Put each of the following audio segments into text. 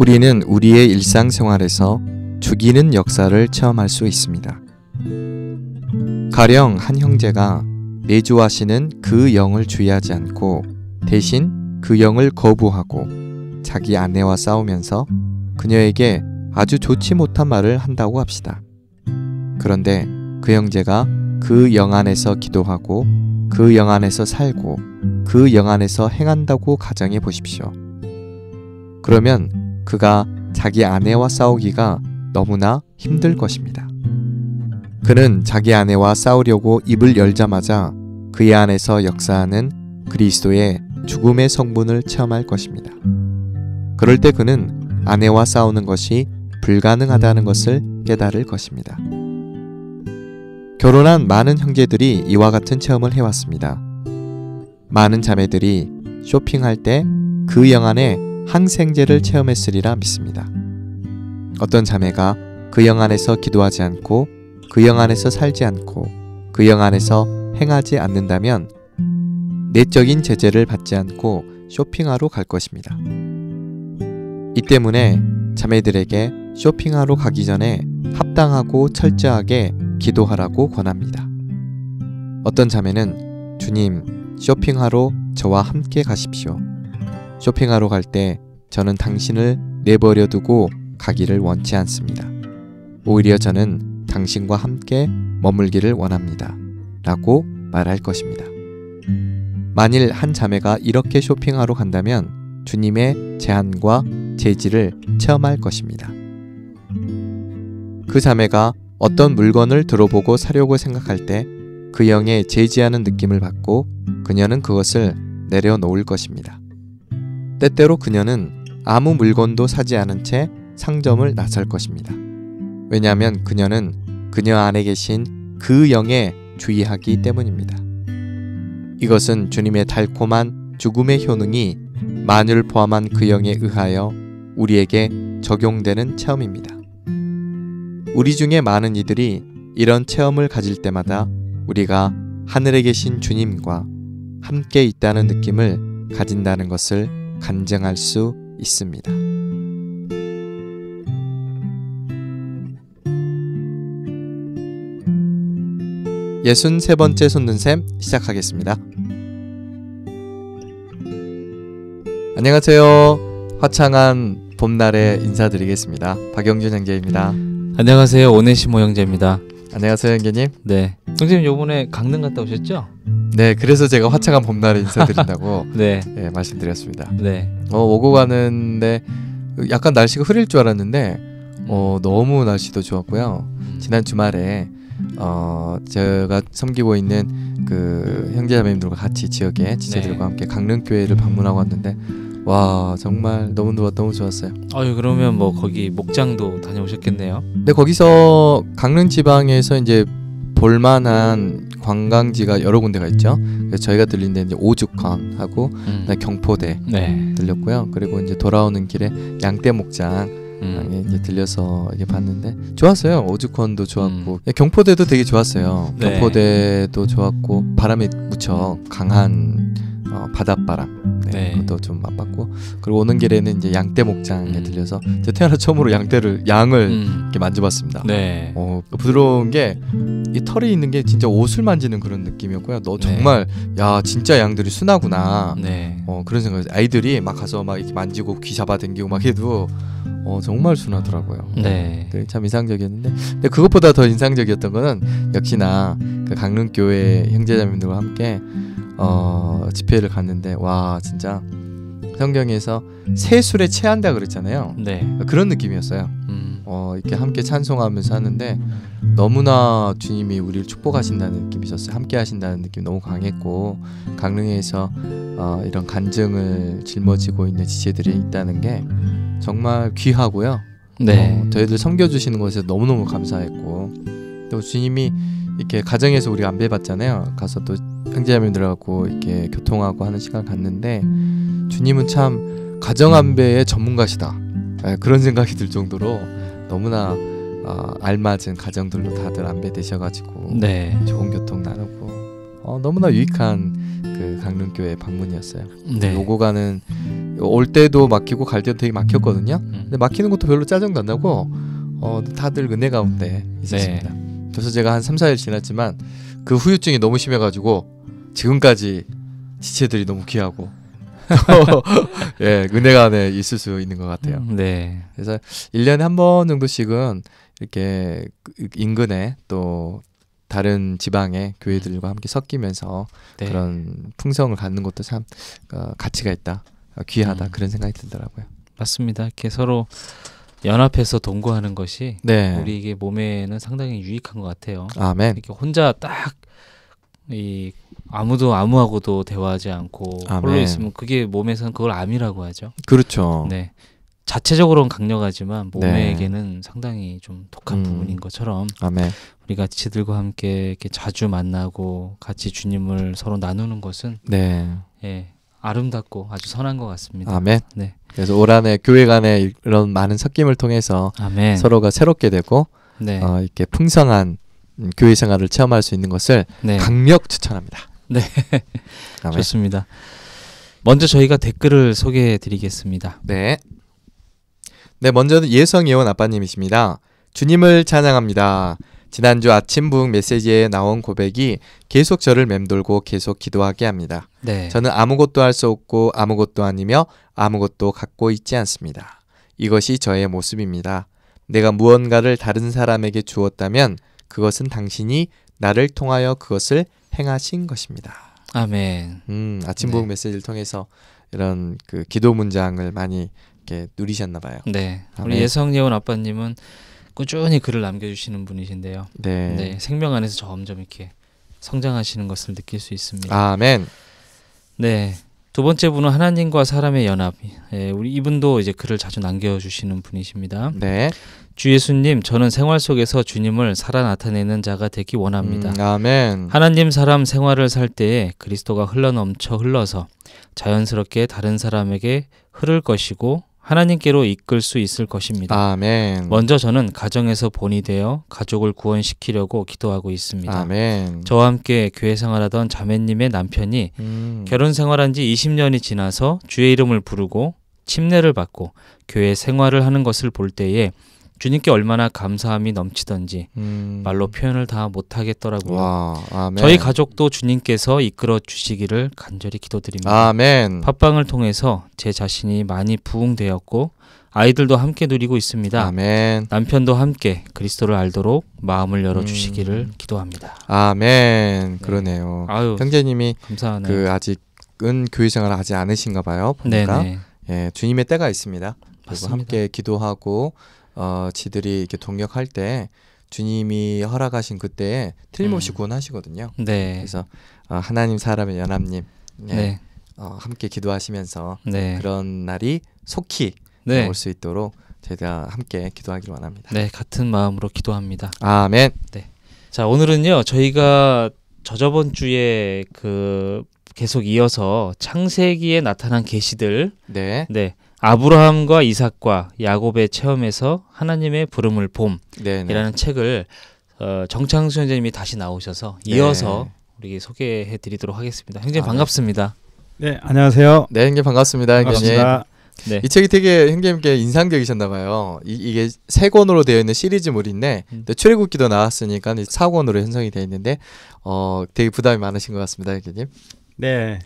우리는 우리의 일상생활에서 죽이는 역사를 체험할 수 있습니다. 가령 한 형제가 내주하시는 그 영을 주의하지 않고 대신 그 영을 거부하고 자기 아내와 싸우면서 그녀에게 아주 좋지 못한 말을 한다고 합시다. 그런데 그 형제가 그 영 안에서 기도하고 그 영 안에서 살고 그 영 안에서 행한다고 가정해 보십시오. 그러면 그가 자기 아내와 싸우기가 너무나 힘들 것입니다. 그는 자기 아내와 싸우려고 입을 열자마자 그의 안에서 역사하는 그리스도의 죽음의 성분을 체험할 것입니다. 그럴 때 그는 아내와 싸우는 것이 불가능하다는 것을 깨달을 것입니다. 결혼한 많은 형제들이 이와 같은 체험을 해왔습니다. 많은 자매들이 쇼핑할 때 그 영 안에 항생제를 체험했으리라 믿습니다. 어떤 자매가 그 영 안에서 기도하지 않고 그 영 안에서 살지 않고 그 영 안에서 행하지 않는다면 내적인 제재를 받지 않고 쇼핑하러 갈 것입니다. 이 때문에 자매들에게 쇼핑하러 가기 전에 합당하고 철저하게 기도하라고 권합니다. 어떤 자매는 주님, 쇼핑하러 저와 함께 가십시오. 쇼핑하러 갈 때 저는 당신을 내버려 두고 가기를 원치 않습니다. 오히려 저는 당신과 함께 머물기를 원합니다. 라고 말할 것입니다. 만일 한 자매가 이렇게 쇼핑하러 간다면 주님의 제한과 제지를 체험할 것입니다. 그 자매가 어떤 물건을 들어보고 사려고 생각할 때 그 영에 제지하는 느낌을 받고 그녀는 그것을 내려놓을 것입니다. 때때로 그녀는 아무 물건도 사지 않은 채 상점을 나설 것입니다. 왜냐하면 그녀는 그녀 안에 계신 그 영에 주의하기 때문입니다. 이것은 주님의 달콤한 죽음의 효능이 만유를 포함한 그 영에 의하여 우리에게 적용되는 체험입니다. 우리 중에 많은 이들이 이런 체험을 가질 때마다 우리가 하늘에 계신 주님과 함께 있다는 느낌을 가진다는 것을 간증할 수 있습니다. 63번째 손든셈 시작하겠습니다. 안녕하세요. 화창한 봄날에 인사드리겠습니다. 박영준 형제입니다. 안녕하세요. 오네시모 형제입니다. 안녕하세요 형제님. 네. 형제님 요번에 강릉 갔다 오셨죠? 네, 그래서 제가 화창한 봄날에 인사드린다고 네. 네, 말씀드렸습니다. 네. 오고 가는데 약간 날씨가 흐릴 줄 알았는데 너무 날씨도 좋았고요. 지난 주말에 제가 섬기고 있는 그 형제자매님들과 같이 지역의 지체들과 함께 강릉교회를 방문하고 왔는데 와 정말 너무 좋았어요. 아유 그러면 뭐 거기 목장도 다녀오셨겠네요. 근데 거기서 강릉 지방에서 이제 볼만한 관광지가 여러 군데가 있죠. 그래서 저희가 들린 데는 이제 오죽헌하고 경포대 네. 들렸고요. 그리고 이제 돌아오는 길에 양떼 목장 이제 들려서 이게 봤는데 좋았어요. 오죽헌도 좋았고 경포대도 되게 좋았어요. 네. 경포대도 좋았고 바람이 무척 강한 바닷바람 그것도 좀 맛봤고 그리고 오는 길에는 이제 양떼 목장에 들려서 제가 태어나 처음으로 양을 이렇게 만져봤습니다. 네. 부드러운 게 이 털이 있는 게 진짜 옷을 만지는 그런 느낌이었고요. 너 정말 야 진짜 양들이 순하구나. 네. 그런 생각이 아이들이 막 가서 막 이렇게 만지고 귀 잡아당기고 막 해도 정말 순하더라고요. 네. 참 인상적이었는데 근데 그것보다 더 인상적이었던 거는 역시나 그 강릉교회 형제자매들과 함께 집회를 갔는데 와 진짜 성경에서 새 술에 체한다 그랬잖아요. 네. 그런 느낌이었어요. 이렇게 함께 찬송하면서 하는데 너무나 주님이 우리를 축복하신다는 느낌이 있었어요. 함께 하신다는 느낌이 너무 강했고 강릉에서 이런 간증을 짊어지고 있는 지체들이 있다는 게 정말 귀하고요. 네. 저희들 섬겨주시는 것에 너무너무 감사했고 또 주님이 이렇게 가정에서 우리가 안배받잖아요. 가서 또 형제자매들하고 이렇게 교통하고 하는 시간 갔는데 주님은 참 가정 안배의 전문가시다. 그런 생각이 들 정도로 너무나 알맞은 가정들로 다들 안배되셔가지고 좋은 교통 나누고 너무나 유익한 그 강릉교회 방문이었어요. 네. 오고 가는 올 때도 막히고 갈 때도 되게 막혔거든요. 근데 막히는 것도 별로 짜증도 안 나고 다들 은혜 가운데 있었습니다. 그래서 제가 한 3, 4일 지났지만 그 후유증이 너무 심해가지고 지금까지 지체들이 너무 귀하고 예, 은혜가 안에 있을 수 있는 것 같아요. 네. 그래서 1년에 한 번 정도씩은 이렇게 인근에 또 다른 지방의 교회들과 함께 섞이면서 네. 그런 풍성을 갖는 것도 참 가치가 있다, 귀하다 그런 생각이 들더라고요. 맞습니다. 이렇게 서로 연합해서 동거하는 것이 네. 우리에게 몸에는 상당히 유익한 것 같아요. 아멘. 이렇게 혼자 딱 이 아무도 아무하고도 대화하지 않고 홀로 아멘. 있으면 그게 몸에서는 그걸 암이라고 하죠. 그렇죠. 네. 자체적으로는 강력하지만 몸에게는 상당히 좀 독한 부분인 것처럼 아멘. 우리가 지들과 함께 이렇게 자주 만나고 같이 주님을 서로 나누는 것은 네. 예, 아름답고 아주 선한 것 같습니다. 아멘. 네. 그래서 올 한해 교회 간의 이런 많은 섞임을 통해서 아멘. 서로가 새롭게 되고 네. 이렇게 풍성한 교회 생활을 체험할 수 있는 것을 네. 강력 추천합니다. 네. 아멘. 좋습니다. 먼저 저희가 댓글을 소개해 드리겠습니다. 네. 네, 먼저는 예성 예원 아빠님이십니다. 주님을 찬양합니다. 지난주 아침 부흥 메시지에 나온 고백이 계속 저를 맴돌고 계속 기도하게 합니다. 네. 저는 아무것도 할 수 없고 아무것도 아니며 아무것도 갖고 있지 않습니다. 이것이 저의 모습입니다. 내가 무언가를 다른 사람에게 주었다면 그것은 당신이 나를 통하여 그것을 행하신 것입니다. 아멘. 아침 부흥 메시지를 통해서 이런 그 기도 문장을 많이 이렇게 누리셨나 봐요. 네. 아멘. 우리 예성예원 아빠님은 꾸준히 글을 남겨주시는 분이신데요. 네. 네. 생명 안에서 점점 이렇게 성장하시는 것을 느낄 수 있습니다. 아멘. 네. 두 번째 분은 하나님과 사람의 연합. 예, 우리 이분도 이제 글을 자주 남겨주시는 분이십니다. 네. 주 예수님, 저는 생활 속에서 주님을 살아 나타내는 자가 되기 원합니다. 아멘. 하나님 사람 생활을 살 때에 그리스도가 흘러서 자연스럽게 다른 사람에게 흐를 것이고 하나님께로 이끌 수 있을 것입니다. 아멘. 먼저 저는 가정에서 본이 되어 가족을 구원시키려고 기도하고 있습니다. 아멘. 저와 함께 교회 생활하던 자매님의 남편이 결혼 생활한 지 20년이 지나서 주의 이름을 부르고 침례를 받고 교회 생활을 하는 것을 볼 때에 주님께 얼마나 감사함이 넘치던지 말로 표현을 다 못하겠더라고요. 와, 아멘. 저희 가족도 주님께서 이끌어 주시기를 간절히 기도드립니다. 아멘. 팟빵을 통해서 제 자신이 많이 부흥되었고 아이들도 함께 누리고 있습니다. 아멘. 남편도 함께 그리스도를 알도록 마음을 열어주시기를 기도합니다. 아멘. 그러네요. 아유, 형제님이 감사하네요. 그 아직은 교회 생활을 하지 않으신가 봐요. 보니까 네네. 예, 주님의 때가 있습니다. 그리고 맞습니다. 함께 기도하고 지들이 이렇게 동역할 때 주님이 허락하신 그때에 틀림없이 구원하시거든요. 네. 그래서 하나님 사람의 연합님 예, 네. 함께 기도하시면서 네. 그런 날이 속히 네. 올 수 있도록 저희가 함께 기도하기를 원합니다. 네, 같은 마음으로 기도합니다. 아멘. 자, 오늘은요, 저희가 저저번 주에 그 계속 이어서 창세기에 나타난 계시들, 네. 네, 아브라함과 이삭과 야곱의 체험에서 하나님의 부름을 네. 봄이라는 책을 정창수 형제님이 다시 나오셔서 이어서 우리 소개해드리도록 하겠습니다. 형제님 반갑습니다. 네, 안녕하세요. 네, 형님 반갑습니다. 형님. 반갑습니다. 네. 이 책이 되게 형님께 인상적이셨나 봐요. 이게 세 권으로 되어 있는 시리즈물인데 출애굽기도 나왔으니까 4권으로 형성이 되어 있는데 되게 부담이 많으신 것 같습니다, 형님. 네,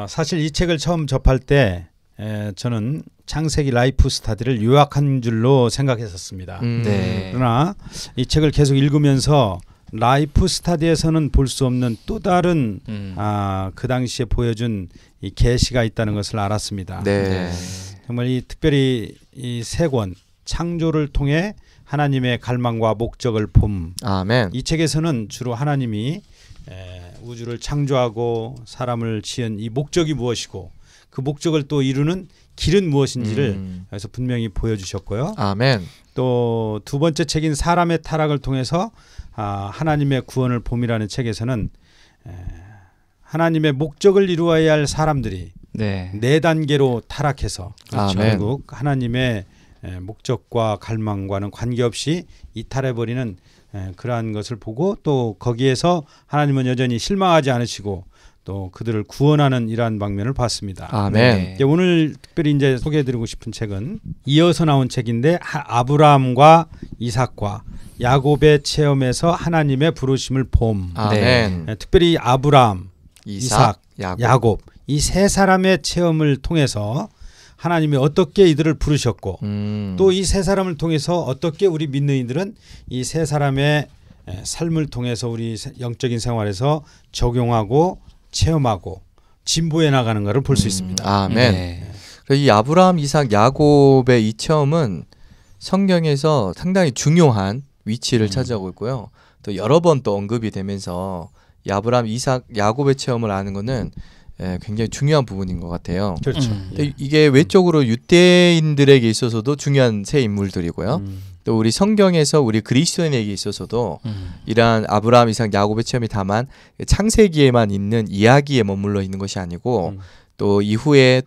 사실 이 책을 처음 접할 때 저는 창세기 라이프 스타디를 요약한 줄로 생각했었습니다. 네. 그러나 이 책을 계속 읽으면서 라이프 스타디에서는 볼 수 없는 또 다른 그 당시에 보여준 이 계시가 있다는 것을 알았습니다. 네. 정말 이 특별히 이 세 권 창조를 통해 하나님의 갈망과 목적을 봄. 아멘. 이 책에서는 주로 하나님이 우주를 창조하고 사람을 지은 이 목적이 무엇이고 그 목적을 또 이루는 길은 무엇인지를 여기서 분명히 보여주셨고요. 아멘. 또 두 번째 책인 사람의 타락을 통해서 하나님의 구원을 봄이라는 책에서는 하나님의 목적을 이루어야 할 사람들이 네 단계로 타락해서 결국 하나님의 목적과 갈망과는 관계없이 이탈해버리는 그러한 것을 보고 또 거기에서 하나님은 여전히 실망하지 않으시고 또 그들을 구원하는 이러한 방면을 봤습니다. 아멘. 네. 오늘 특별히 이제 소개해드리고 싶은 책은 이어서 나온 책인데 아브라함과 이삭과 야곱의 체험에서 하나님의 부르심을 봄. 아멘. 특별히 아브라함, 이삭, 야곱. 야곱 이 세 사람의 체험을 통해서 하나님이 어떻게 이들을 부르셨고 또 이 세 사람을 통해서 어떻게 우리 믿는 이들은 이 세 사람의 삶을 통해서 우리 영적인 생활에서 적용하고 체험하고 진보해 나가는 것을 볼 수 있습니다. 아멘. 네. 이 아브라함, 이삭, 야곱의 이 체험은 성경에서 상당히 중요한 위치를 차지하고 있고요. 또 여러 번 또 언급이 되면서 이 아브라함, 이삭, 야곱의 체험을 아는 것은 굉장히 중요한 부분인 것 같아요. 그렇죠. 근데 이게 외적으로 유대인들에게 있어서도 중요한 세 인물들이고요. 또 우리 성경에서 우리 그리스도인에게 있어서도 이러한 아브라함, 이삭, 야곱의 체험이 다만 창세기에만 있는 이야기에 머물러 있는 것이 아니고 또 이후에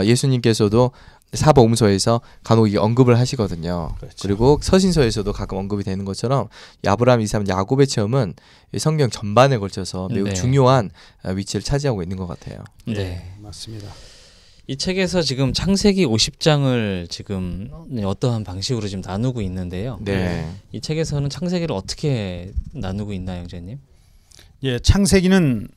예수님께서도 사복음서에서 간혹 언급을 하시거든요. 그렇죠. 그리고 서신서에서도 가끔 언급이 되는 것처럼 아브라함, 이삭, 야곱의 체험은 성경 전반에 걸쳐서 매우 네. 중요한 위치를 차지하고 있는 것 같아요. 네. 맞습니다. 이 책에서 지금 창세기 50장을 지금 어떠한 방식으로 지금 나누고 있는데요. 네. 이 책에서는 창세기를 어떻게 나누고 있나요, 형제님? 예, 창세기는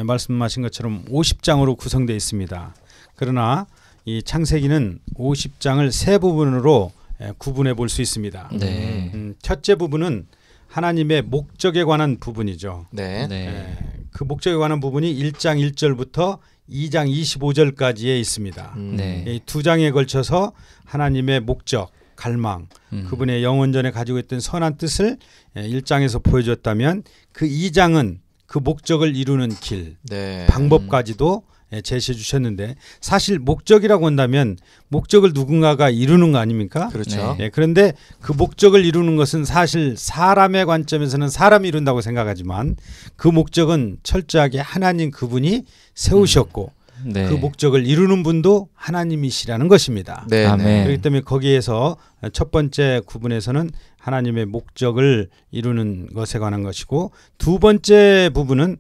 말씀하신 것처럼 50장으로 구성되어 있습니다. 그러나 이 창세기는 50장을 세 부분으로 구분해 볼 수 있습니다. 네. 첫째 부분은 하나님의 목적에 관한 부분이죠. 네. 네. 그 목적에 관한 부분이 1장 1절부터 2장 25절까지에 있습니다. 네. 이 두 장에 걸쳐서 하나님의 목적, 갈망, 그분의 영원전에 가지고 있던 선한 뜻을 1장에서 보여줬다면 그 2장은 그 목적을 이루는 길, 네. 방법까지도 제시해 주셨는데 사실 목적이라고 한다면 목적을 누군가가 이루는 거 아닙니까? 그렇죠. 네. 그런데 그 목적을 이루는 것은 사실 사람의 관점에서는 사람이 이룬다고 생각하지만 그 목적은 철저하게 하나님 그분이 세우셨고 네. 그 목적을 이루는 분도 하나님이시라는 것입니다. 네. 아멘. 그렇기 때문에 거기에서 첫 번째 구분에서는 하나님의 목적을 이루는 것에 관한 것이고 두 번째 부분은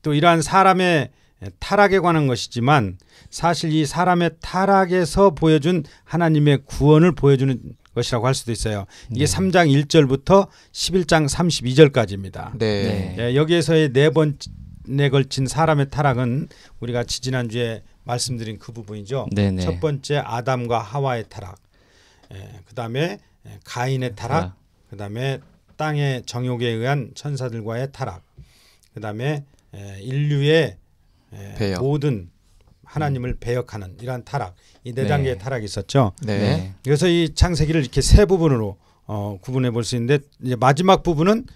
또 이러한 사람의 타락에 관한 것이지만 사실 이 사람의 타락에서 보여준 하나님의 구원을 보여주는 것이라고 할 수도 있어요. 이게 3장 1절부터 11장 32절까지입니다. 네. 여기에서의 네 번에 걸친 사람의 타락은 우리가 지난주에 말씀드린 그 부분이죠. 네네. 첫 번째 아담과 하와의 타락, 그다음에 가인의 타락, 그다음에 땅의 정욕에 의한 천사들과의 타락, 그다음에 인류의 배역. 모든 하나님을 배역하는 이러한 타락, 이 네 단계의 타락이 있었죠. 네. 그래서 이 창세기를 이렇게 세 부분으로 구분해 볼 수 있는데 이제 마지막 부분은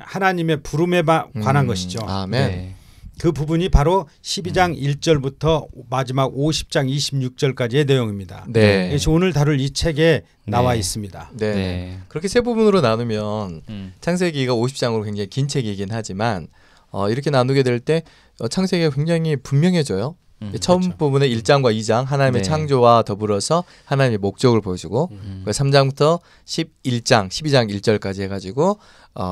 하나님의 부름에 관한 것이죠. 아멘. 네. 그 부분이 바로 12장 1절부터 마지막 50장 26절까지의 내용입니다. 네. 그래서 오늘 다룰 이 책에 나와 네. 있습니다. 네. 네. 그렇게 세 부분으로 나누면 창세기가 50장으로 굉장히 긴 책이긴 하지만 이렇게 나누게 될 때 창세기가 굉장히 분명해져요. 처음 그렇죠. 부분에 1장과 2장 하나님의 네. 창조와 더불어서 하나님의 목적을 보여주고 3장부터 11장, 12장 1절까지 해가지고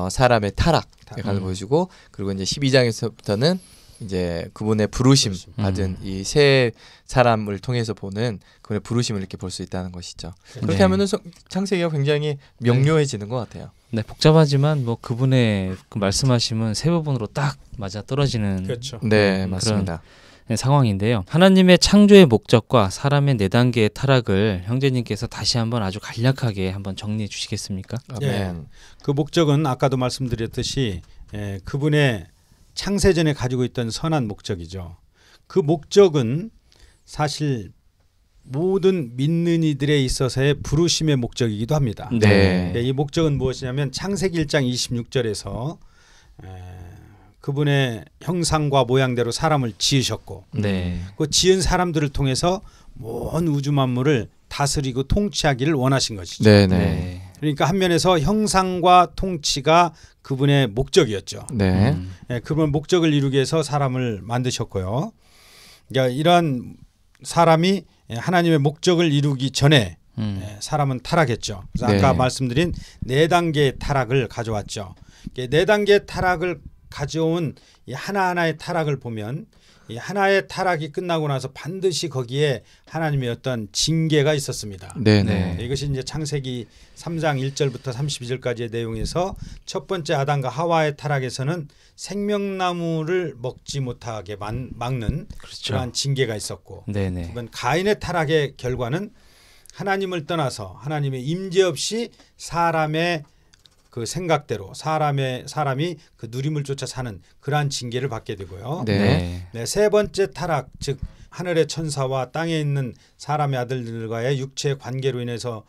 사람의 타락에 관해 보여주고 그리고 이제 12장에서부터는 이제 그분의 부르심 받은 이 세 사람을 통해서 보는 그분의 부르심을 이렇게 볼 수 있다는 것이죠. 그렇게 네. 하면은 창세기가 굉장히 명료해지는 것 같아요. 네, 복잡하지만 뭐 그분의 그 말씀하심은 세 부분으로 딱 맞아 떨어지는 그렇죠. 네, 맞습니다. 상황인데요. 하나님의 창조의 목적과 사람의 네 단계의 타락을 형제님께서 다시 한번 아주 간략하게 한번 정리해 주시겠습니까? 아멘. 그 목적은 아까도 말씀드렸듯이 그분의 창세전에 가지고 있던 선한 목적이죠. 그 목적은 사실 모든 믿는 이들에 있어서의 부르심의 목적이기도 합니다. 네. 이 목적은 무엇이냐면 창세기 1장 26절에서 그분의 형상과 모양대로 사람을 지으셨고 네. 그 지은 사람들을 통해서 온 우주 만물을 다스리고 통치하기를 원하신 것이죠. 네네. 네. 그러니까 한 면에서 형상과 통치가 그분의 목적이었죠. 네. 그분 목적을 이루기 위해서 사람을 만드셨고요. 그러니까 이러한 사람이 하나님의 목적을 이루기 전에 사람은 타락했죠. 그래서 아까 네. 말씀드린 네 단계의 타락을 가져왔죠. 네 단계의 타락을 가져온 이 하나하나의 타락을 보면 이 하나의 타락이 끝나고 나서 반드시 거기에 하나님의 어떤 징계가 있었습니다. 네네. 이것이 이제 창세기 3장 1절부터 32절까지의 내용에서 첫 번째 아담과 하와의 타락에서는 생명나무를 먹지 못하게 막는 그렇죠. 그러한 징계가 있었고, 네네. 이번 가인의 타락의 결과는 하나님을 떠나서 하나님의 임재 없이 사람의 그 생각대로 사람이 그 누림을 쫓아 사는 그러한 징계를 받게 되고요. 네. 네, 세 번째 타락, 즉 하늘의 천사와 땅에 있는 사람의 아들들과의 육체의 관계로 인해서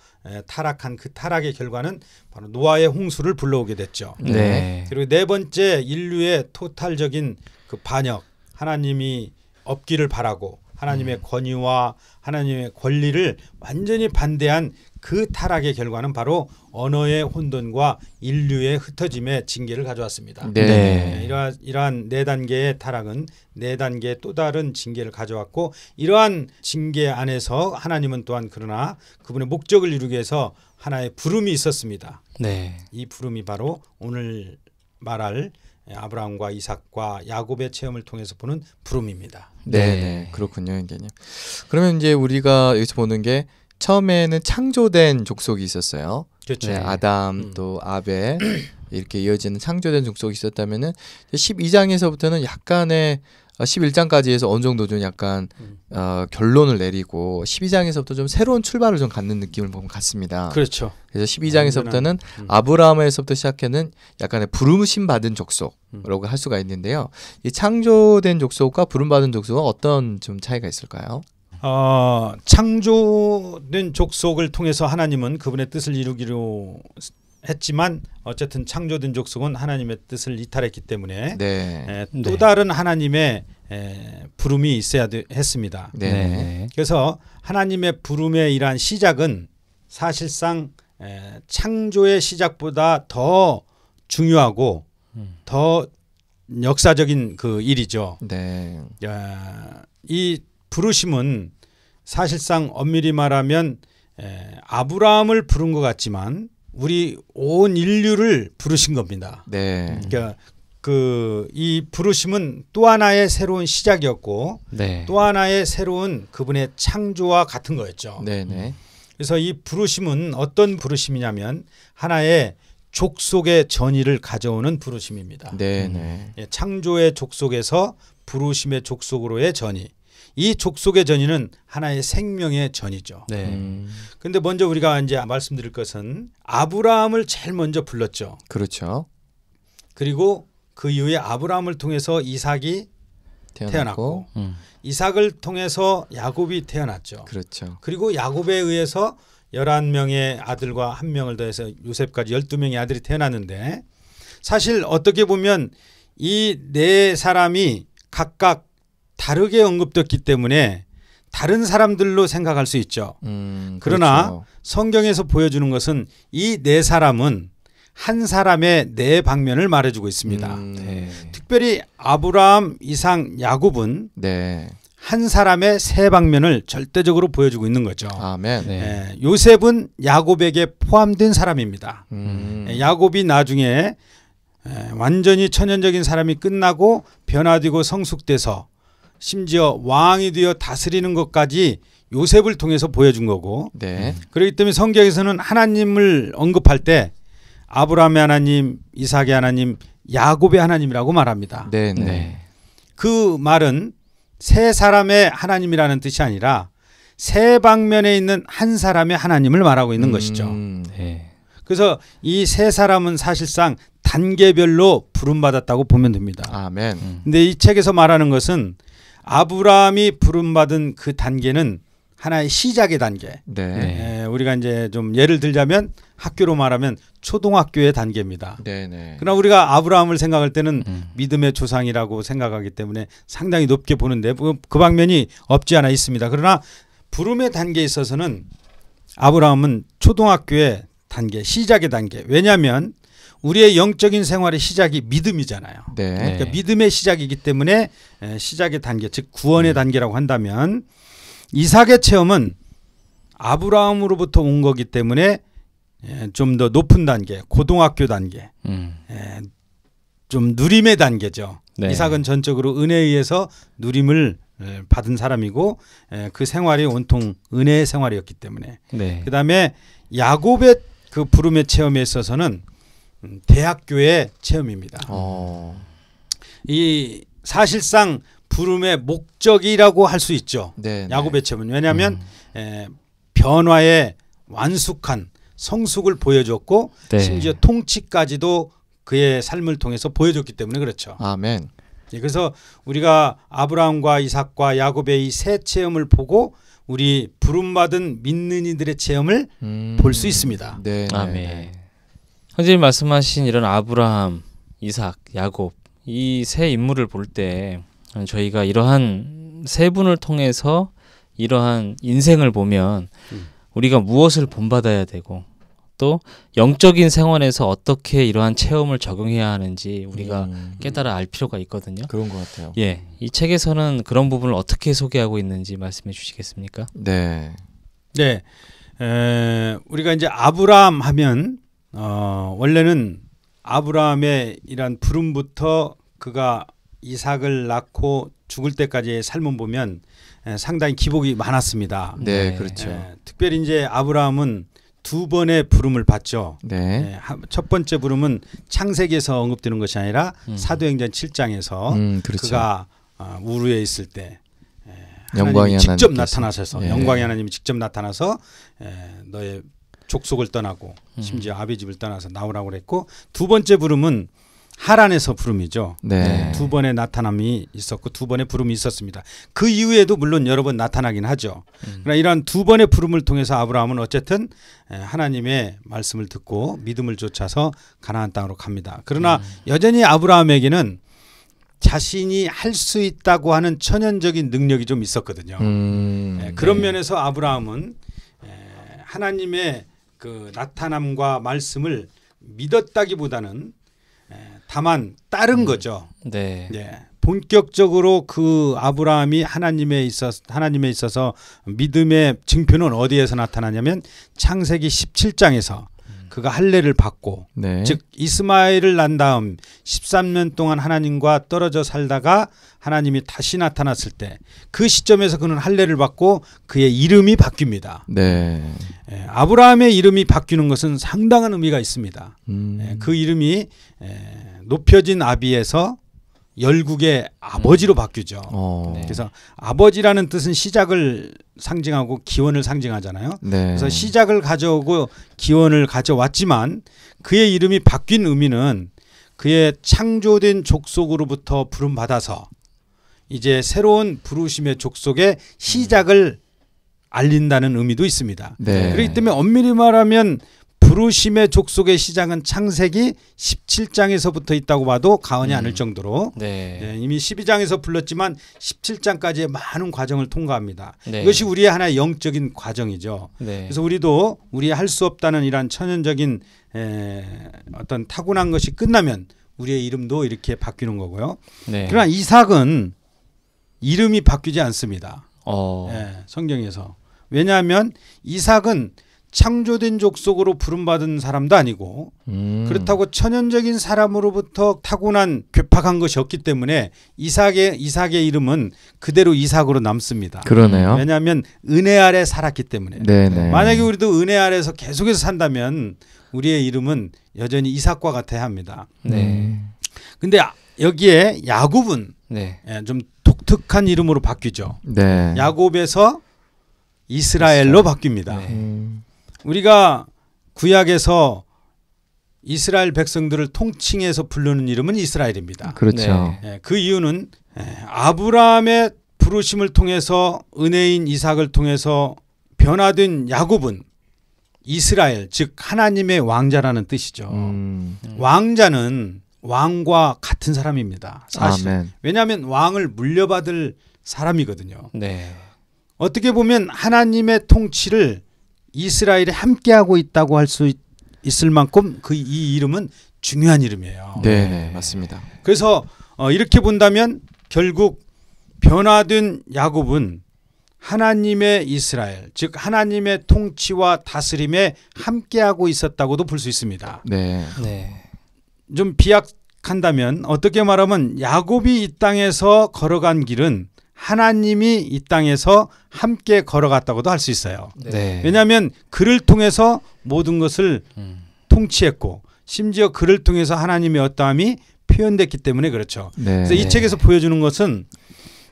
타락한 그 타락의 결과는 바로 노아의 홍수를 불러오게 됐죠. 네. 그리고 네 번째 인류의 토탈적인 그 반역, 하나님이 없기를 바라고 하나님의 권위와 하나님의 권리를 완전히 반대한 그 타락의 결과는 바로 언어의 혼돈과 인류의 흩어짐의 징계를 가져왔습니다. 네. 이러한 네 단계의 타락은 네 단계의 또 다른 징계를 가져왔고, 이러한 징계 안에서 하나님은 또한 그러나 그분의 목적을 이루기 위해서 하나의 부름이 있었습니다. 네. 이 부름이 바로 오늘 말할 아브라함과 이삭과 야곱의 체험을 통해서 보는 부름입니다. 네. 그렇군요, 형제님. 그러면 이제 우리가 여기서 보는 게 처음에는 창조된 족속이 있었어요. 그렇죠. 네, 아담 또 아벨 이렇게 이어지는 창조된 족속이 있었다면은 12장에서부터는 약간의 11장까지 해서 어느 정도 좀 약간 결론을 내리고 12장에서부터 좀 새로운 출발을 좀 갖는 느낌을 보면 같습니다. 그렇죠. 그래서 12장에서부터는 아브라함에서부터 시작하는 약간의 부르심 받은 족속이라고 할 수가 있는데요. 이 창조된 족속과 부름 받은 족속은 어떤 좀 차이가 있을까요? 창조된 족속을 통해서 하나님은 그분의 뜻을 이루기로 했지만 어쨌든 창조된 족속은 하나님의 뜻을 이탈했기 때문에 또 다른 하나님의 부름이 있어야 했습니다. 네. 그래서 하나님의 부름의 이러한 시작은 사실상 창조의 시작보다 더 중요하고 더 역사적인 그 일이죠. 네. 이 부르심은 사실상 엄밀히 말하면 아브라함을 부른 것 같지만 우리 온 인류를 부르신 겁니다. 네. 그러니까 이 부르심은 또 하나의 새로운 시작이었고 또 하나의 새로운 그분의 창조와 같은 거였죠. 네. 그래서 이 부르심은 어떤 부르심이냐면 하나의 족속의 전의를 가져오는 부르심입니다. 네. 창조의 족속에서 부르심의 족속으로의 전의. 이 족속의 전의는 하나의 생명의 전이죠. 그런데 먼저 우리가 이제 말씀드릴 것은 아브라함을 제일 먼저 불렀죠. 그렇죠. 그리고 그 이후에 아브라함을 통해서 이삭이 태어났고 이삭을 통해서 야곱이 태어났죠. 그렇죠. 그리고 야곱에 의해서 11명의 아들과 1명을 더해서 요셉까지 12명의 아들이 태어났는데, 사실 어떻게 보면 이 네 사람이 각각 다르게 언급됐기 때문에 다른 사람들로 생각할 수 있죠. 그러나 그렇죠. 성경에서 보여주는 것은 이 네 사람은 한 사람의 네 방면을 말해주고 있습니다. 특별히 아브라함, 이삭, 야곱은 한 사람의 세 방면을 절대적으로 보여주고 있는 거죠. 아멘. 요셉은 야곱에게 포함된 사람입니다. 야곱이 나중에 완전히 천연적인 사람이 끝나고 변화되고 성숙돼서 심지어 왕이 되어 다스리는 것까지 요셉을 통해서 보여준 거고, 그렇기 때문에 성경에서는 하나님을 언급할 때 아브라함의 하나님, 이삭의 하나님, 야곱의 하나님이라고 말합니다. 그 말은 세 사람의 하나님이라는 뜻이 아니라 세 방면에 있는 한 사람의 하나님을 말하고 있는 것이죠. 그래서 이 세 사람은 사실상 단계별로 부름받았다고 보면 됩니다. 아멘. 근데 이 책에서 말하는 것은 아브라함이 부름받은 그 단계는 하나의 시작의 단계. 우리가 이제 좀 예를 들자면 학교로 말하면 초등학교의 단계입니다. 그러나 우리가 아브라함을 생각할 때는 믿음의 조상이라고 생각하기 때문에 상당히 높게 보는데 그 방면이 없지 않아 있습니다. 그러나 부름의 단계에 있어서는 아브라함은 초등학교의 단계, 시작의 단계. 왜냐하면 우리의 영적인 생활의 시작이 믿음이잖아요. 그러니까 믿음의 시작이기 때문에 시작의 단계, 즉 구원의 단계라고 한다면, 이삭의 체험은 아브라함으로부터 온 거기 때문에 좀 더 높은 단계, 고등학교 단계, 좀 누림의 단계죠. 네. 이삭은 전적으로 은혜에 의해서 누림을 받은 사람이고 그 생활이 온통 은혜의 생활이었기 때문에 네. 그다음에 야곱의 그 부름의 체험에 있어서는 대학교의 체험입니다. 이 사실상 부름의 목적이라고 할 수 있죠. 네, 야곱의 체험은 왜냐하면 변화의 완숙한 성숙을 보여줬고 네. 심지어 통치까지도 그의 삶을 통해서 보여줬기 때문에 그렇죠. 아멘. 그래서 우리가 아브라함과 이삭과 야곱의 이 세 체험을 보고 우리 부름받은 믿는 이들의 체험을 볼 수 있습니다. 네, 아멘. 선생님 말씀하신 이런 아브라함, 이삭, 야곱 이 세 인물을 볼 때 저희가 이러한 세 분을 통해서 이러한 인생을 보면 우리가 무엇을 본받아야 되고 또 영적인 생활에서 어떻게 이러한 체험을 적용해야 하는지 우리가 깨달아 알 필요가 있거든요. 그런 것 같아요. 예, 이 책에서는 그런 부분을 어떻게 소개하고 있는지 말씀해 주시겠습니까? 네. 네, 우리가 이제 아브라함 하면 원래는 아브라함의 이런 부름부터 그가 이삭을 낳고 죽을 때까지의 삶을 보면 상당히 기복이 많았습니다. 네, 그렇죠. 특별히 이제 아브라함은 두 번의 부름을 받죠. 네. 첫 번째 부름은 창세기에서 언급되는 것이 아니라 사도행전 7장에서 그렇죠. 그가 우르에 있을 때 영광의 하나님이 직접 하나님께서. 나타나셔서 예. 영광의 하나님이 직접 나타나서 너의 족속을 떠나고 심지어 아비 집을 떠나서 나오라고 그랬고 두 번째 부름은 하란에서 부름이죠. 네. 두 번의 나타남이 있었고 두 번의 부름이 있었습니다. 그 이후에도 물론 여러 번 나타나긴 하죠. 그러나 이러한 두 번의 부름을 통해서 아브라함은 어쨌든 하나님의 말씀을 듣고 믿음을 쫓아서 가나안 땅으로 갑니다. 그러나 여전히 아브라함에게는 자신이 할 수 있다고 하는 천연적인 능력이 좀 있었거든요. 그런 면에서 아브라함은 하나님의 그 나타남과 말씀을 믿었다기보다는 다만 따른 거죠. 네. 본격적으로 그 아브라함이 하나님에 있어서 믿음의 증표는 어디에서 나타나냐면 창세기 17장에서 그가 할례를 받고 네. 즉 이스마엘을 낳은 다음 13년 동안 하나님과 떨어져 살다가 하나님이 다시 나타났을 때 그 시점에서 그는 할례를 받고 그의 이름이 바뀝니다. 네. 아브라함의 이름이 바뀌는 것은 상당한 의미가 있습니다. 그 이름이 높여진 아비에서 열국의 아버지로 바뀌죠. 그래서 아버지라는 뜻은 시작을 상징하고 기원을 상징하잖아요. 네. 그래서 시작을 가져오고 기원을 가져왔지만 그의 이름이 바뀐 의미는 그의 창조된 족속으로부터 부름받아서 이제 새로운 부르심의 족속의 시작을 알린다는 의미도 있습니다. 네. 그렇기 때문에 엄밀히 말하면 부르심의 족속의 시작은 창세기 17장에서부터 있다고 봐도 과언이 아닐 정도로 이미 12장에서 불렀지만 17장까지의 많은 과정을 통과합니다. 이것이 우리의 하나의 영적인 과정이죠. 그래서 우리도 우리의 할 수 없다는 이러한 천연적인 어떤 타고난 것이 끝나면 우리의 이름도 이렇게 바뀌는 거고요. 그러나 이삭은 이름이 바뀌지 않습니다. 성경에서. 왜냐하면 이삭은 창조된 족속으로 부름받은 사람도 아니고 그렇다고 천연적인 사람으로부터 타고난 괴팍한 것이 없기 때문에 이삭의 이름은 그대로 이삭으로 남습니다. 그러네요. 왜냐하면 은혜 아래 살았기 때문에. 네네. 만약에 우리도 은혜 아래에서 계속해서 산다면 우리의 이름은 여전히 이삭과 같아야 합니다. 근데 여기에 야곱은 좀 독특한 이름으로 바뀌죠. 네. 야곱에서 이스라엘로 바뀝니다. 우리가 구약에서 이스라엘 백성들을 통칭해서 부르는 이름은 이스라엘입니다. 그렇죠. 그 이유는 아브라함의 부르심을 통해서 은혜인 이삭을 통해서 변화된 야곱은 이스라엘 즉 하나님의 왕자라는 뜻이죠. 왕자는 왕과 같은 사람입니다. 사실. 아멘. 왜냐하면 왕을 물려받을 사람이거든요. 어떻게 보면 하나님의 통치를 이스라엘이 함께하고 있다고 할 수 있을 만큼 이 이름은 중요한 이름이에요. 네, 맞습니다. 그래서 이렇게 본다면 결국 변화된 야곱은 하나님의 이스라엘, 즉 하나님의 통치와 다스림에 함께하고 있었다고도 볼 수 있습니다. 네. 좀 비약 요약한다면 어떻게 말하면 야곱이 이 땅에서 걸어간 길은 하나님이 이 땅에서 함께 걸어갔다고도 할 수 있어요. 네. 왜냐하면 그를 통해서 모든 것을 통치했고 심지어 그를 통해서 하나님의 어떠함이 표현됐기 때문에 그렇죠. 네. 그래서 이 책에서 보여주는 것은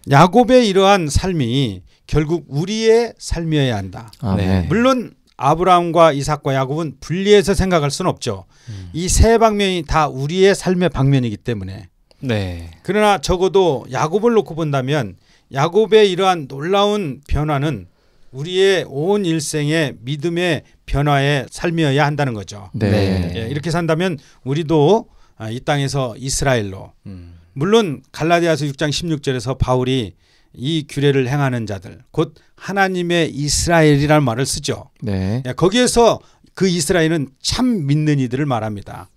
야곱의 이러한 삶이 결국 우리의 삶이어야 한다. 아멘. 물론 아브라함과 이삭과 야곱은 분리해서 생각할 수는 없죠. 이 세 방면이 다 우리의 삶의 방면이기 때문에. 네. 그러나 적어도 야곱을 놓고 본다면 야곱의 이러한 놀라운 변화는 우리의 온 일생의 믿음의 변화의 삶이어야 한다는 거죠. 네. 예, 이렇게 산다면 우리도 이 땅에서 이스라엘로 물론 갈라디아서 6장 16절에서 바울이 이 규례를 행하는 자들 곧 하나님의 이스라엘이라는 말을 쓰죠. 네. 예, 거기에서 그 이스라엘은 참 믿는 이들을 말합니다.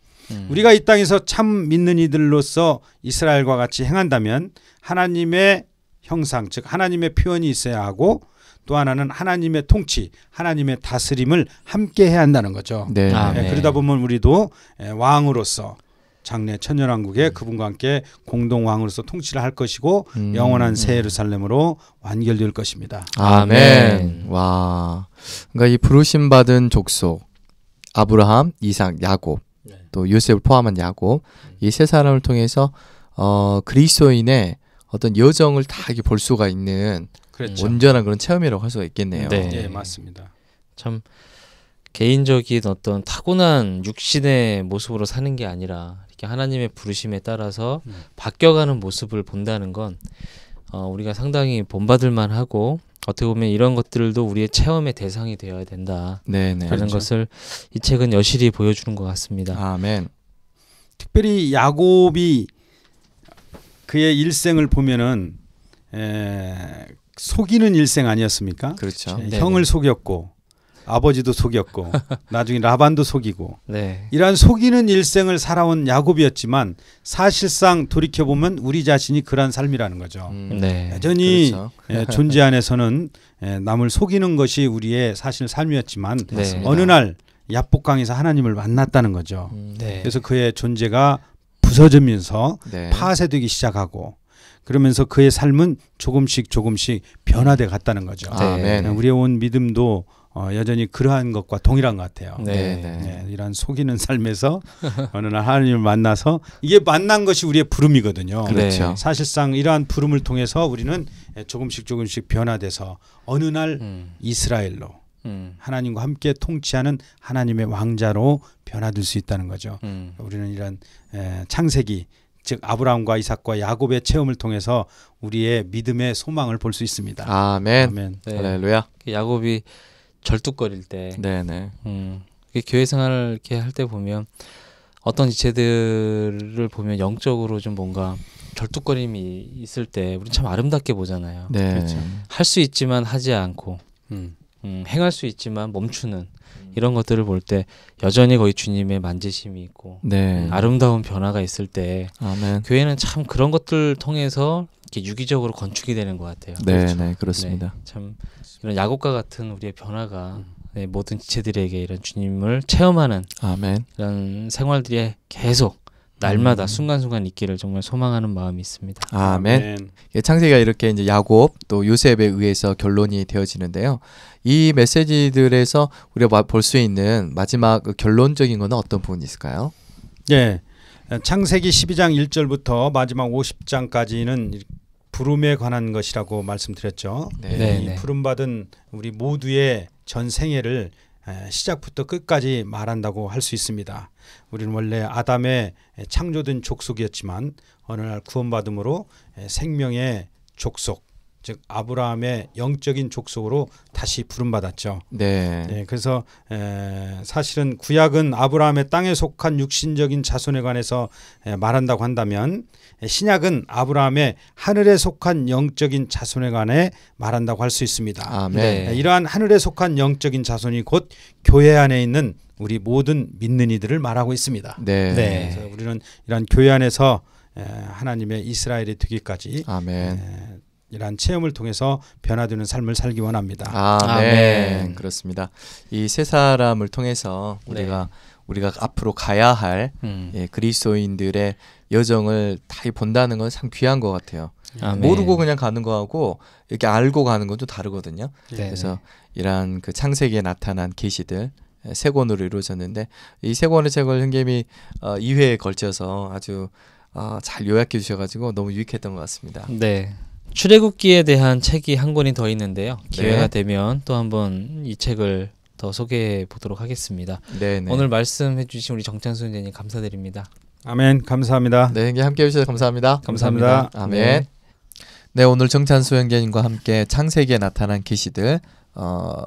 우리가 이 땅에서 참 믿는 이들로서 이스라엘과 같이 행한다면 하나님의 형상 즉 하나님의 표현이 있어야 하고 또 하나는 하나님의 통치 하나님의 다스림을 함께 해야 한다는 거죠. 네. 예, 그러다 보면 우리도 왕으로서 장래 천년왕국에 그분과 함께 공동 왕으로서 통치를 할 것이고 영원한 새 예루살렘으로 완결될 것입니다. 아멘. 와. 그러니까 이 부르심 받은 족속 아브라함, 이삭, 야곱 또 요셉을 포함한 야곱 이 세 사람을 통해서 그리스도인의 어떤 여정을 다 이렇게 볼 수가 있는 그렇죠. 온전한 그런 체험이라고 할 수가 있겠네요. 네. 예, 맞습니다. 참 개인적인 어떤 타고난 육신의 모습으로 사는 게 아니라 이렇게 하나님의 부르심에 따라서 바뀌어가는 모습을 본다는 건 우리가 상당히 본받을 만하고 어떻게 보면 이런 것들도 우리의 체험의 대상이 되어야 된다. 네네. 라는 것을 이 책은 여실히 보여주는 것 같습니다. 아멘. 특별히 야곱이 그의 일생을 보면은 속이는 일생 아니었습니까? 그렇죠. 네. 형을 속였고 아버지도 속였고 나중에 라반도 속이고 네. 이러한 속이는 일생을 살아온 야곱이었지만 사실상 돌이켜보면 우리 자신이 그러한 삶이라는 거죠. 네. 여전히 그렇죠. 존재 안에서는 남을 속이는 것이 우리의 사실 삶이었지만 네. 어느 날 야복강에서 하나님을 만났다는 거죠. 네. 그래서 그의 존재가 부서지면서 네. 파쇄되기 시작하고 그러면서 그의 삶은 조금씩 변화돼 갔다는 거죠. 아멘. 우리의 온 믿음도 여전히 그러한 것과 동일한 것 같아요. 네. 네, 이런 속이는 삶에서 어느 날 하나님을 만나서 이게 만난 것이 우리의 부름이거든요. 그렇죠. 사실상 이러한 부름을 통해서 우리는 조금씩 변화돼서 어느 날 이스라엘로 하나님과 함께 통치하는 하나님의 왕자로 변화될 수 있다는 거죠. 우리는 이런 창세기 즉 아브라함과 이삭과 야곱의 체험을 통해서 우리의 믿음의 소망을 볼 수 있습니다. 아멘. 아멘. 네. 할렐루야. 야곱이 절뚝거릴 때 네네. 교회 생활을 이렇게 할 때 보면 어떤 지체들을 보면 영적으로 좀 뭔가 절뚝거림이 있을 때 우리 참 아름답게 보잖아요. 네. 그렇죠. 할 수 있지만 하지 않고 행할 수 있지만 멈추는 이런 것들을 볼 때 여전히 거기 주님의 만지심이 있고 네. 아름다운 변화가 있을 때 아멘. 교회는 참 그런 것들 통해서 이렇게 유기적으로 건축이 되는 것 같아요. 네, 그렇습니다. 네, 참 이런 야곱과 같은 우리의 변화가 모든 지체들에게 이런 주님을 체험하는 아멘. 이런 생활들이 계속 날마다 순간순간 있기를 정말 소망하는 마음이 있습니다. 아멘. 창세기가 이렇게 이제 야곱 또 요셉에 의해서 결론이 되어지는데요. 이 메시지들에서 우리가 볼 수 있는 마지막 결론적인 것은 어떤 부분이 있을까요? 네. 창세기 12장 1절부터 마지막 50장까지는 부름에 관한 것이라고 말씀드렸죠. 네. 이 부름받은 우리 모두의 전 생애를 시작부터 끝까지 말한다고 할 수 있습니다. 우리는 원래 아담의 창조된 족속이었지만 어느 날 구원받음으로 생명의 족속 즉 아브라함의 영적인 족속으로 다시 부름받았죠. 네. 그래서 사실은 구약은 아브라함의 땅에 속한 육신적인 자손에 관해서 말한다고 한다면 신약은 아브라함의 하늘에 속한 영적인 자손에 관해 말한다고 할 수 있습니다. 아멘. 이러한 하늘에 속한 영적인 자손이 곧 교회 안에 있는 우리 모든 믿는 이들을 말하고 있습니다. 네. 그래서 우리는 이러한 교회 안에서 하나님의 이스라엘이 되기까지 아멘. 이러한 체험을 통해서 변화되는 삶을 살기 원합니다. 아멘. 그렇습니다. 이 세 사람을 통해서 우리가 앞으로 가야 할 그리스도인들의 여정을 다 본다는 건 참 귀한 것 같아요. 아멘. 모르고 그냥 가는 거하고 이렇게 알고 가는 건 좀 다르거든요. 네. 그래서 이러한 그 창세기에 나타난 계시들 세 권으로 이루어졌는데 이 세 권의 책을 형님이 2회에 걸쳐서 아주 잘 요약해 주셔가지고 너무 유익했던 것 같습니다. 네. 출애굽기에 대한 책이 한 권이 더 있는데요. 기회가 네. 되면 또 한번 이 책을 더 소개해 보도록 하겠습니다. 네네. 오늘 말씀해 주신 우리 정찬수 선생님 감사드립니다. 아멘. 감사합니다. 네, 형님 함께 해주셔서 감사합니다. 감사합니다. 아멘. 네, 오늘 정찬수 형님과 함께 창세기에 나타난 계시들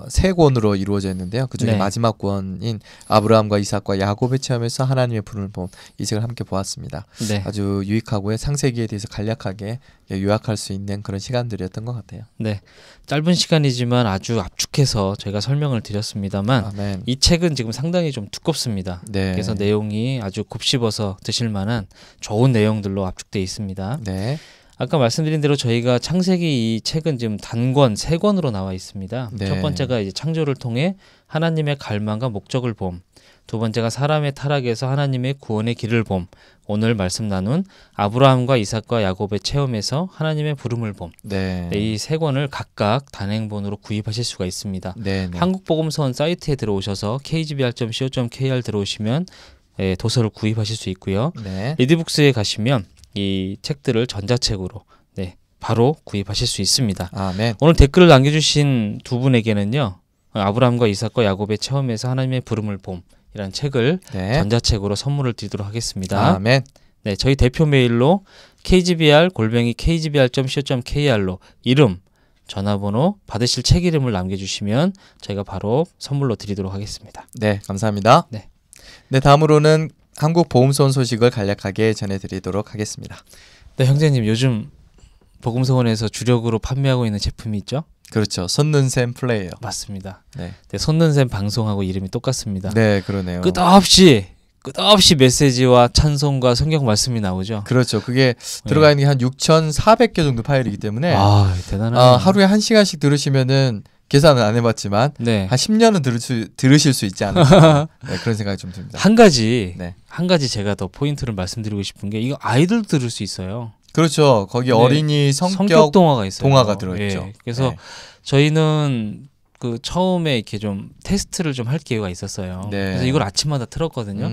세 권으로 이루어져 있는데요. 그중에 네. 마지막 권인 아브라함과 이삭과 야곱의 체험에서 하나님의 부름을 본 이 책을 함께 보았습니다. 네. 아주 유익하고요. 창세기에 대해서 간략하게 요약할 수 있는 그런 시간들이었던 것 같아요. 네. 짧은 시간이지만 아주 압축해서 저희가 설명을 드렸습니다만 아멘. 이 책은 지금 상당히 좀 두껍습니다. 네. 그래서 내용이 아주 곱씹어서 드실 만한 좋은 내용들로 압축되어 있습니다. 네. 아까 말씀드린 대로 저희가 창세기 이 책은 지금 단권 3권으로 나와 있습니다. 네. 첫 번째가 이제 창조를 통해 하나님의 갈망과 목적을 봄. 두 번째가 사람의 타락에서 하나님의 구원의 길을 봄. 오늘 말씀 나눈 아브라함과 이삭과 야곱의 체험에서 하나님의 부름을 봄. 네. 네, 이 세 권을 각각 단행본으로 구입하실 수가 있습니다. 네. 네. 한국복음서원 사이트에 들어오셔서 kgbr.co.kr 들어오시면 도서를 구입하실 수 있고요. 네. 리드북스에 가시면 이 책들을 전자책으로 바로 구입하실 수 있습니다. 아멘. 오늘 댓글을 남겨주신 두 분에게는요. 아브라함과 이삭과 야곱의 체험에서 하나님의 부름을 봄이라는 책을 네. 전자책으로 선물을 드리도록 하겠습니다. 아멘. 네, 저희 대표 메일로 kgbr@kgbr.co.kr로 이름, 전화번호, 받으실 책 이름을 남겨주시면 저희가 바로 선물로 드리도록 하겠습니다. 네, 감사합니다. 네. 네, 다음으로는 한국 보험소원 소식을 간략하게 전해드리도록 하겠습니다. 네, 형제님 요즘 복음서원에서 주력으로 판매하고 있는 제품이 있죠? 그렇죠. 손는샘 플레이어. 맞습니다. 네. 네, 손는샘 방송하고 이름이 똑같습니다. 네, 그러네요. 끝없이 메시지와 찬송과 성경 말씀이 나오죠. 그렇죠. 그게 들어가 있는 게 한 6,400개 정도 파일이기 때문에 아, 대단하네요. 하루에 1시간씩 들으시면은 계산은 안 해봤지만 네. 한 10년은 들으실 수 있지 않을까 네, 그런 생각이 좀 듭니다. 한 가지 제가 더 포인트를 말씀드리고 싶은 게 이거 아이들도 들을 수 있어요. 그렇죠. 거기 네. 어린이 성격 동화가 있어요. 동화가 들어있죠. 예. 그래서 저희는 그 처음에 이렇게 좀 테스트를 좀 할 기회가 있었어요. 네. 그래서 이걸 아침마다 틀었거든요.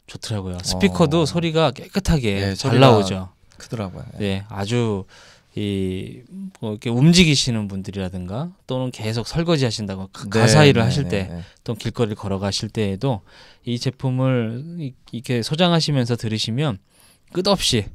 좋더라고요. 스피커도 소리가 깨끗하게 네, 잘 소리가 나오죠. 크더라고요. 네, 아주 뭐 이렇게 움직이시는 분들이라든가 또는 계속 설거지 하신다고 가사 일을 하실 때 또 길거리를 걸어가실 때에도 이 제품을 이렇게 소장하시면서 들으시면 끝없이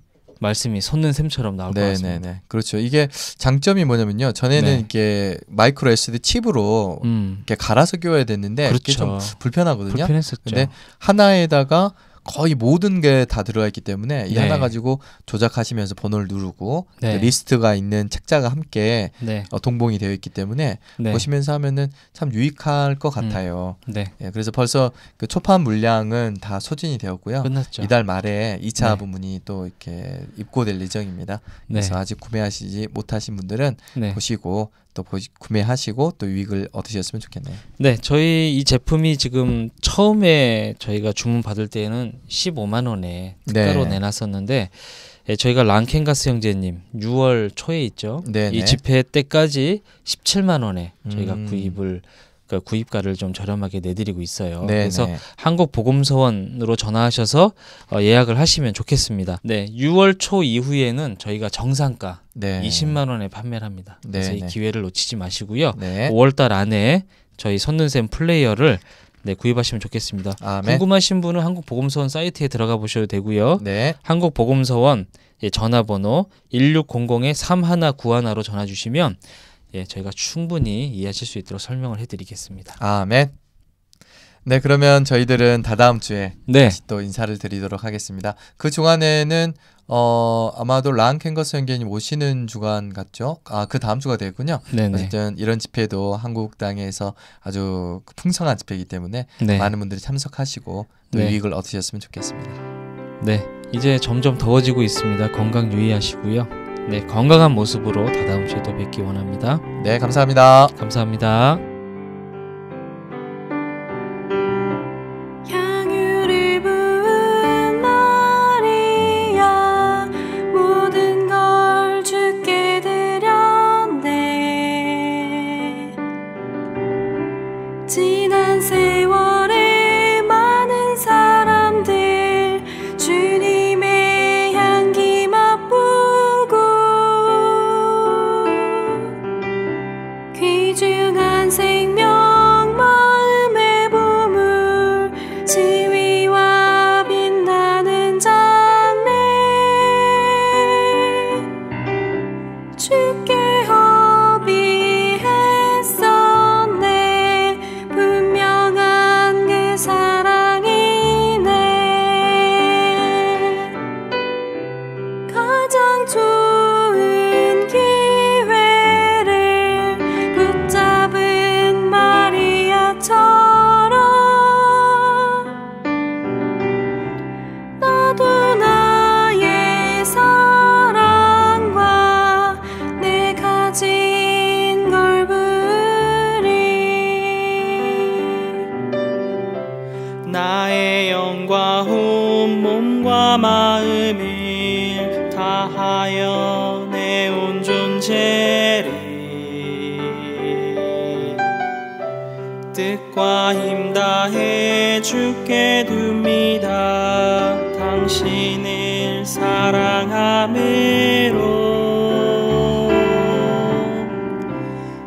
말씀이 솟는 샘처럼 나올 것 같습니다. 네. 그렇죠. 이게 장점이 뭐냐면요. 전에는 네. 이렇게 마이크로 SD 칩으로 이렇게 갈아서 끼워야 됐는데 그렇죠. 그게 좀 불편하거든요. 불편했었죠. 근데 하나에다가 거의 모든 게 다 들어가 있기 때문에 이 네. 하나 가지고 조작하시면서 번호를 누르고 네. 리스트가 있는 책자가 함께 네. 동봉이 되어 있기 때문에 네. 보시면서 하면은 참 유익할 것 같아요. 네. 예, 그래서 벌써 그 초판 물량은 다 소진이 되었고요. 끝났죠. 이달 말에 2차 네. 부문이 또 이렇게 입고될 예정입니다. 네. 그래서 아직 구매하시지 못하신 분들은 네. 보시고 또 구매하시고 또 유익을 얻으셨으면 좋겠네요. 네, 저희 이 제품이 지금 처음에 저희가 주문 받을 때에는 15만 원에 특가로 네. 내놨었는데 저희가 랑캔가스 형제님 6월 초에 있죠. 네네. 이 집회 때까지 17만 원에 저희가 음. 구입가를 좀 저렴하게 내드리고 있어요. 네네. 그래서 한국보금서원으로 전화하셔서 예약을 하시면 좋겠습니다. 네, 6월 초 이후에는 저희가 정상가 네. 20만 원에 판매를 합니다. 그래서 네네. 이 기회를 놓치지 마시고요. 네. 5월달 안에 저희 손는샘 플레이어를 구입하시면 좋겠습니다. 아멘. 궁금하신 분은 한국보금서원 사이트에 들어가 보셔도 되고요. 네. 한국보금서원 전화번호 1600-3191로 전화 주시면 저희가 충분히 이해하실 수 있도록 설명을 해드리겠습니다. 아멘. 네, 그러면 저희들은 다다음 주에 네, 다시 또 인사를 드리도록 하겠습니다. 그 주간에는 아마도 랑캔거스 형제님 오시는 주간 같죠? 그 다음 주가 되겠군요. 네네. 어쨌든 이런 집회도 한국 땅에서 아주 풍성한 집회이기 때문에 네. 많은 분들이 참석하시고 또 네. 유익을 얻으셨으면 좋겠습니다. 네, 이제 점점 더워지고 있습니다. 건강 유의하시고요. 네, 건강한 모습으로 다다음 주에 또 뵙기 원합니다. 네, 감사합니다. 감사합니다. 향유를 부은 마리아 뜻과 힘 다해 주께 둡니다. 당신을 사랑함으로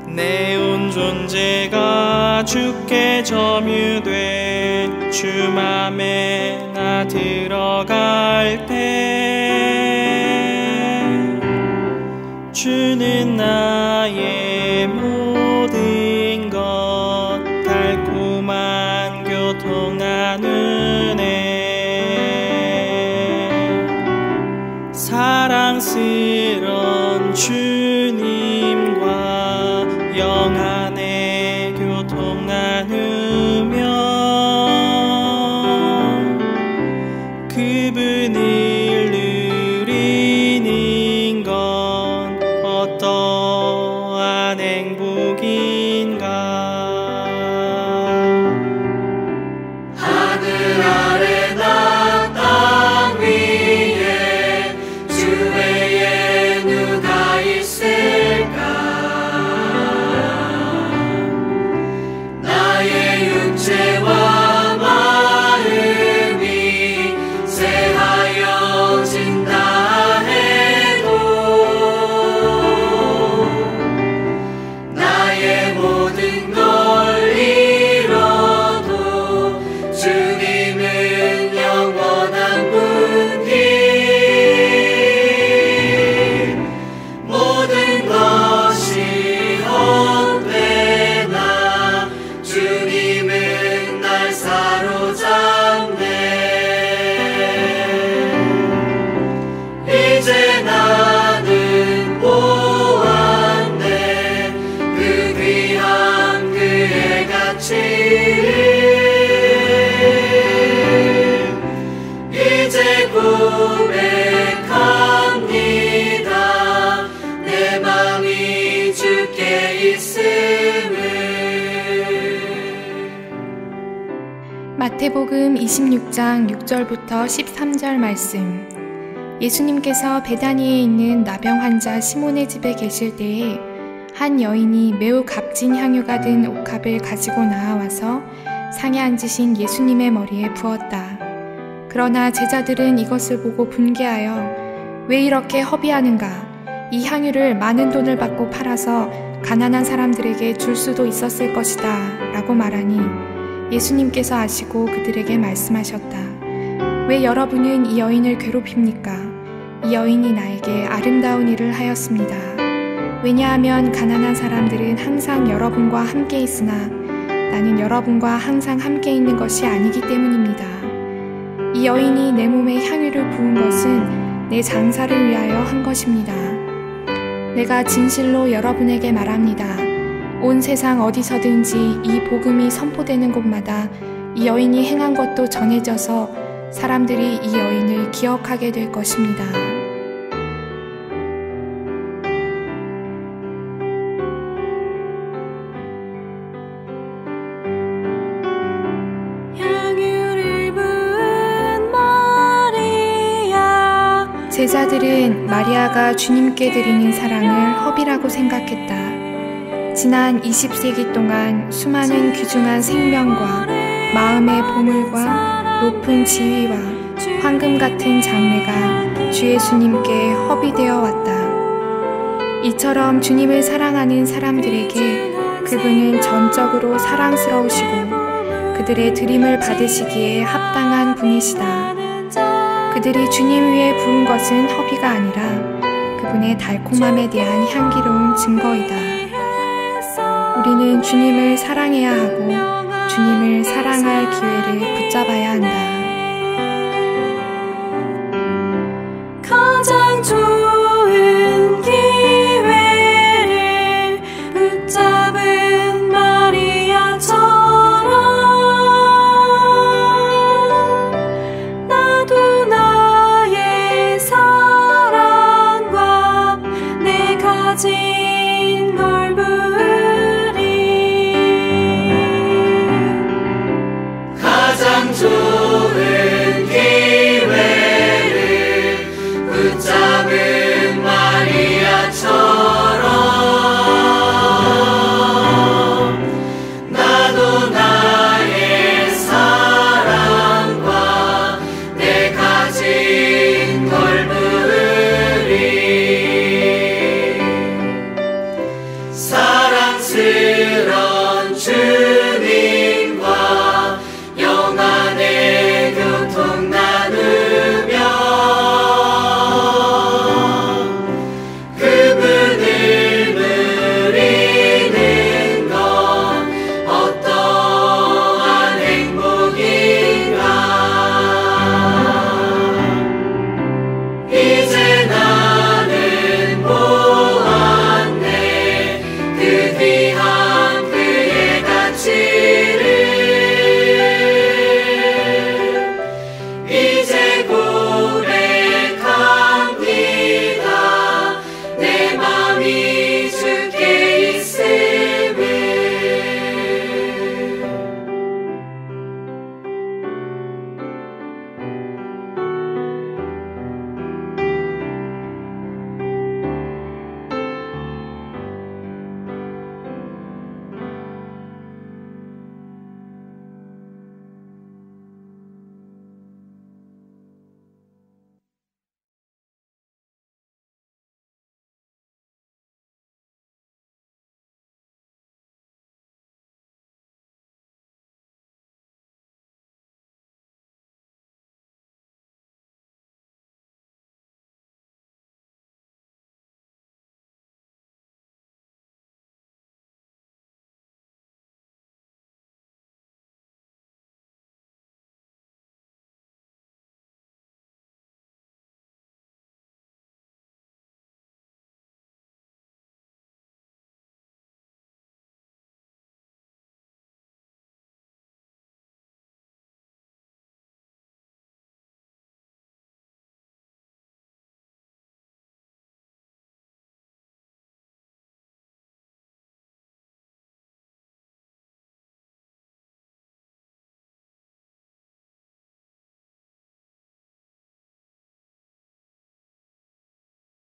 내 온 존재가 주께 점유돼 주 맘에 나 들어갈 때 주는 나의 모든 것 달콤한 교통 나누네. 사랑스런 주님과 영안의 교통 나누며 그분을 누리는 건 어떠한 행복인가. 하늘 아래나 땅 위에 주 외에 누가 있을까. 나의 육체와 마음이 새하여진다 해도 나의 모든 걸 잃어도 주님은 영원한 분길. 모든 것이 헛되나 주님은 날 사로잡네. 이제 나는 보았네 그 귀한 그의 가치를. 이제 고백합니다 내 맘이 주께 있음을. 마태복음 26장 6절부터 13절 말씀. 예수님께서 베다니에 있는 나병 환자 시몬의 집에 계실 때에 한 여인이 매우 값진 향유가 든 옥합을 가지고 나와서 상에 앉으신 예수님의 머리에 부었다. 그러나 제자들은 이것을 보고 분개하여 왜 이렇게 허비하는가? 이 향유를 많은 돈을 받고 팔아서 가난한 사람들에게 줄 수도 있었을 것이다 라고 말하니 예수님께서 아시고 그들에게 말씀하셨다. 왜 여러분은 이 여인을 괴롭힙니까? 이 여인이 나에게 아름다운 일을 하였습니다. 왜냐하면 가난한 사람들은 항상 여러분과 함께 있으나 나는 여러분과 항상 함께 있는 것이 아니기 때문입니다. 이 여인이 내 몸에 향유를 부은 것은 내 장사를 위하여 한 것입니다. 내가 진실로 여러분에게 말합니다. 온 세상 어디서든지 이 복음이 선포되는 곳마다 이 여인이 행한 것도 전해져서 사람들이 이 여인을 기억하게 될 것입니다. 제자들은 마리아가 주님께 드리는 사랑을 허비라고 생각했다. 지난 20세기 동안 수많은 귀중한 생명과 마음의 보물과 높은 지위와 황금 같은 장래가 주 예수님께 허비되어 왔다. 이처럼 주님을 사랑하는 사람들에게 그분은 전적으로 사랑스러우시고 그들의 드림을 받으시기에 합당한 분이시다. 그들이 주님 위에 부은 것은 허비가 아니라 그분의 달콤함에 대한 향기로운 증거이다. 우리는 주님을 사랑해야 하고 주님을 사랑할 기회를 붙잡아야 한다. 가장 좋은 기회를 붙잡은 마리아처럼 나도 나의 사랑과 내 가진 넓으리. 가장 좋은 기회를 붙잡은 마리아처럼 나도 것을